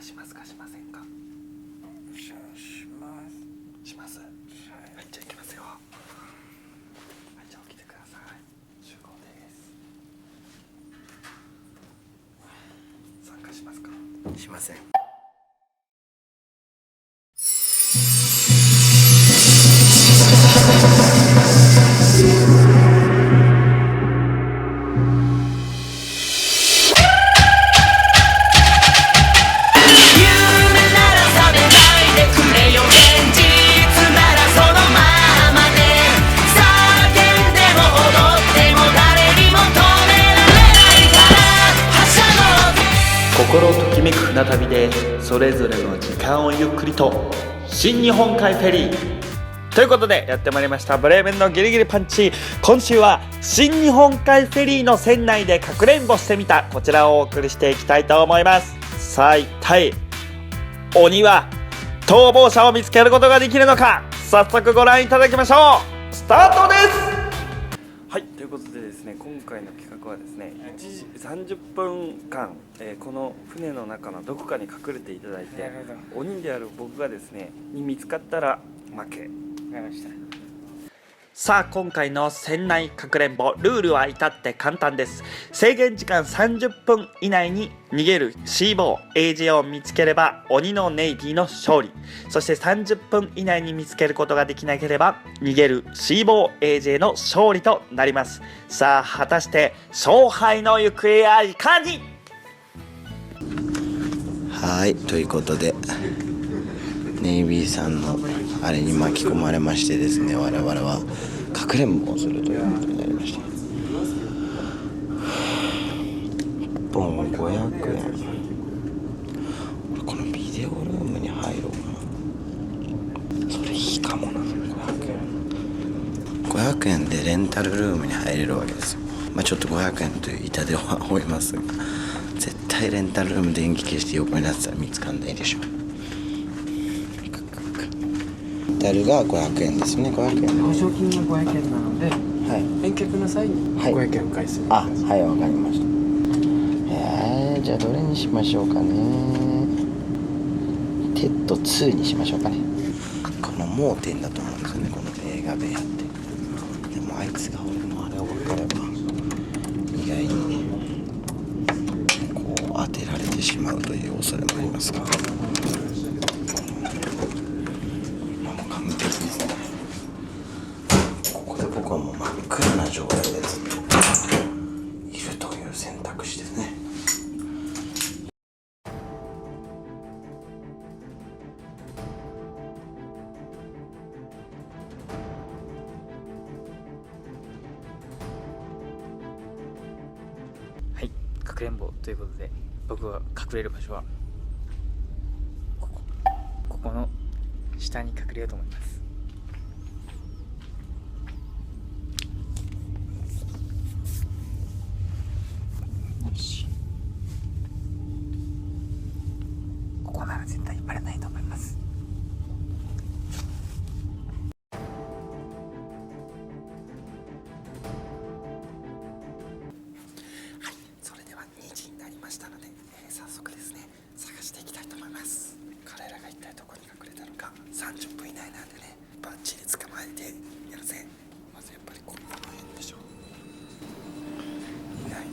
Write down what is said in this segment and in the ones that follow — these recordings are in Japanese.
しますかしませんか？します。します。はい、じゃあ行きますよ。はい、じゃあ起きてください。集合です。参加しますか？しません。心ときめく船旅でそれぞれの時間をゆっくりと新日本海フェリーということでやってまいりましたブレーメンのギリギリパンチ。今週は新日本海フェリーの船内でかくれんぼしてみたこちらをお送りしていきたいと思います。さあ一体鬼は逃亡者を見つけることができるのか、早速ご覧いただきましょう。スタートです。はい、ということでですね、今回の企画はですね、1時30分間、この船の中のどこかに隠れていただいて、鬼である僕がですねに見つかったら負け。わかりました。さあ今回の船内かくれんぼルールは至って簡単です。制限時間30分以内に逃げる C ボー AJ を見つければ鬼のネイビーの勝利、そして30分以内に見つけることができなければ逃げる C ボー AJ の勝利となります。さあ果たして勝敗の行方はいかに。はい、ということでネイビーさんのあれに巻き込まれましてですね、我々はかくれんぼをするということになりました。1本500円。俺このビデオルームに入ろうかな。それいいかもな。500円でレンタルルームに入れるわけですよ。ちょっと500円という痛手は負いますが、絶対レンタルルーム電気消して横になってたら見つかんないでしょ。レンタルが500円ですよね。500円。保証金が500円なので、はい、返却の際にはい500円を返す。あ、はい、わかりました。じゃあどれにしましょうかね。テッド2にしましょうかね。この盲点だと思うんですよね、この映画部屋って。でもあいつが俺のあれを分かれば意外にこう当てられてしまうという恐れもありますが、もう完璧ですね。ここで僕はもう真っ暗な状態でずっといるという選択肢ですね。はい、かくれんぼということで僕が隠れる場所はここの下に隠れようと思います。よし、ここなら絶対バレないと思います。はい、それでは2時になりましたので、早速ですね探していきたいと思います。彼らが一体どこに隠れたのか。30分以内なんでね、バッチリ捕まえてやるぜ。まずやっぱりこの辺でしょ。いない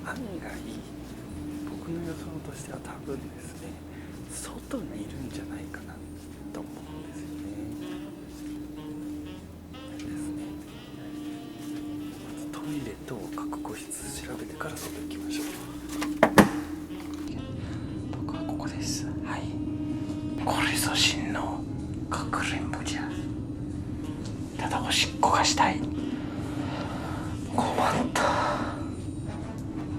案外僕の予想としては多分ですね外にいるんじゃないかなと思うんですよね。ですね、まずトイレと各個室調べてから外行きましょう。僕はここです。はい、これぞ真のかくれんぼじゃ。ただおしっこがしたい。困った。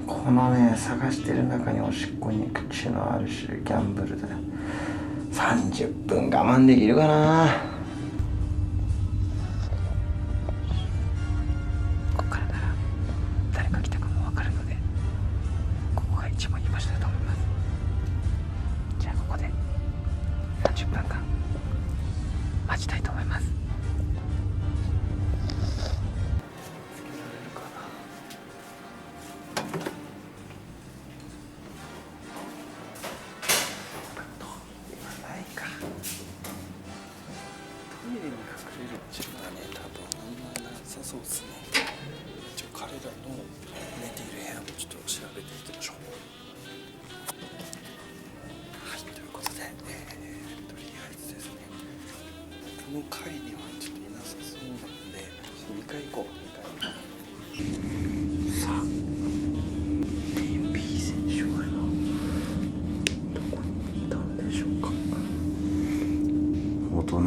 このね探してる中におしっこに口のある種ギャンブルだ。30分我慢できるかな。ここからなら誰か来たかも分かるので、ここが一番いい場所だと思います。じゃあここで30分間待ちたいと思います。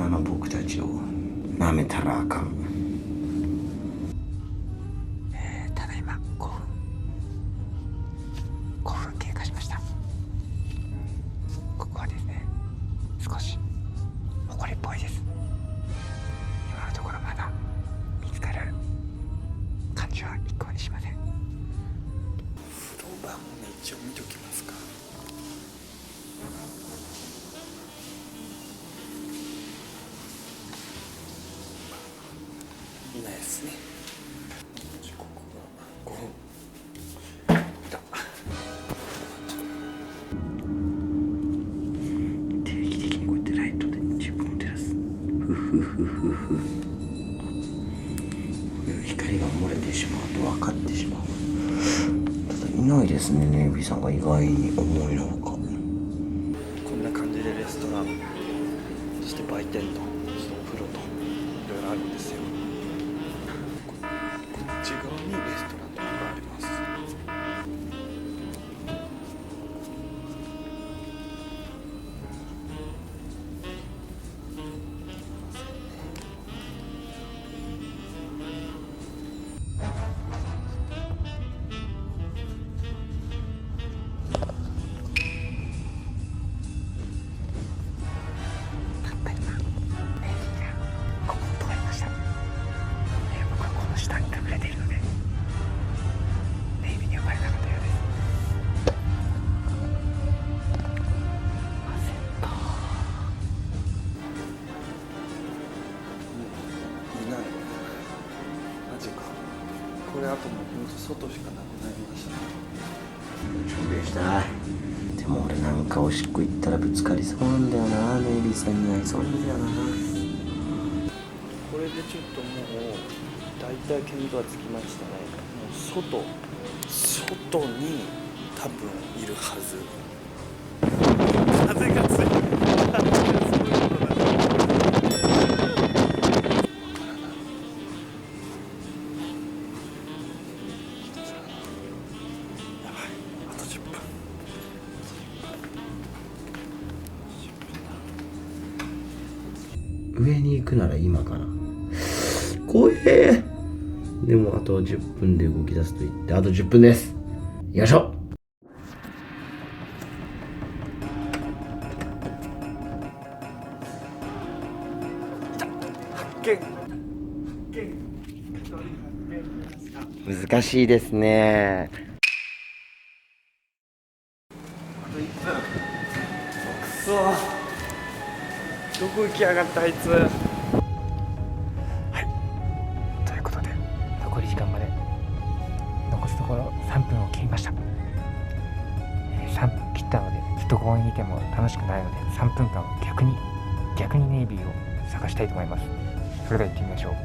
の僕たちを舐めたらあかん。ただいま5分経過しました。ここはですね、少し埃っぽいです。今のところまだ見つかる感じは一向にしません。風呂場もね、一応見ときますか。いないですね。時刻が5分。いた。定期的にこうやってライトで自分を照らす。光が漏れてしまうと分かってしまう。ただいないですね、ネイビーさんが意外に思いのほか。こんな感じでレストラン、そして売店と、そしてお風呂といろいろあるんですよ。こっち側にレストランとかがあります。ここを通りました。僕はこの下に隠れているのでネイビーに呼ばれなかったようです。焦った。いない。マジか。これあともうほんと外しかなくなりましたね。準備したい。でも俺なんかおしっこ行ったらぶつかりそうなんだよな。ネイビーさんに会いそうなんだよな。これでちょっともう大体見当はつきましたね。もう外に多分いるはず。風が強い。そういうことだ。わからない。やばい。あと10分。上に行くなら今かな。怖え。でもあと10分で動き出すと言ってあと10分です。行きましょう。難しいですね。くそ、どこ行きやがったあいつ。ということで残り時間まで残すところ3分を切りました。3分切ったのでずっとここにいても楽しくないので3分間は逆にネイビーを探したいと思います。それでは行ってみましょう。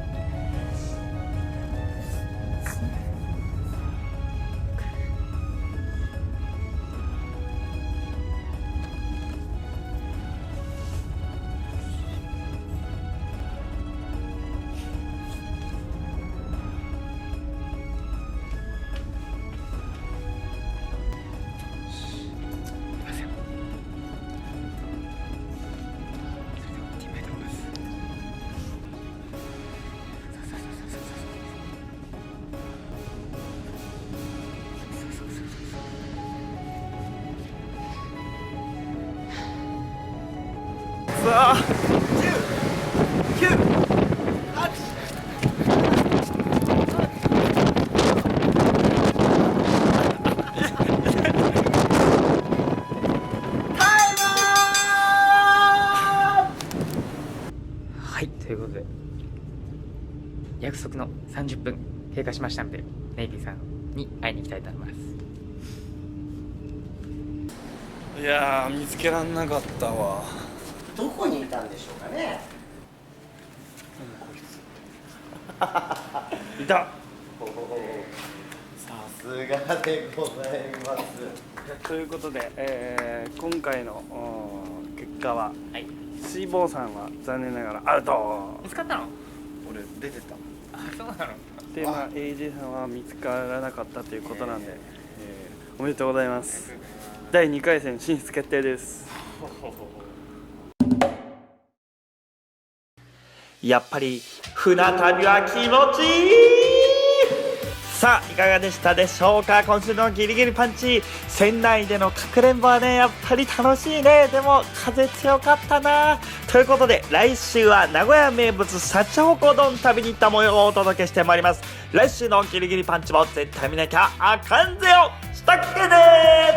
さあ、10、9、はい、ということで約束の30分経過しましたのでネイビーさんに会いに行きたいと思います。いやー、見つけらんなかったわ。どこにいたんでしょうかね。いた。さすがでございます。ということで、今回の結果は、水坊さんは残念ながらアウト。見つかったの？俺出てた。あ、そうなの。で、AJ さんは見つからなかったということなんで、おめでとうございます。第2回戦進出決定です。やっぱり船旅は気持ちいい。さあいかがでしたでしょうか。今週のギリギリパンチ、船内でのかくれんぼはねやっぱり楽しいね。でも風強かったな。ということで来週は名古屋名物シャチホコ丼食べに行った模様をお届けしてまいります。来週のギリギリパンチも絶対見なきゃあかんぜよ。したっけねー。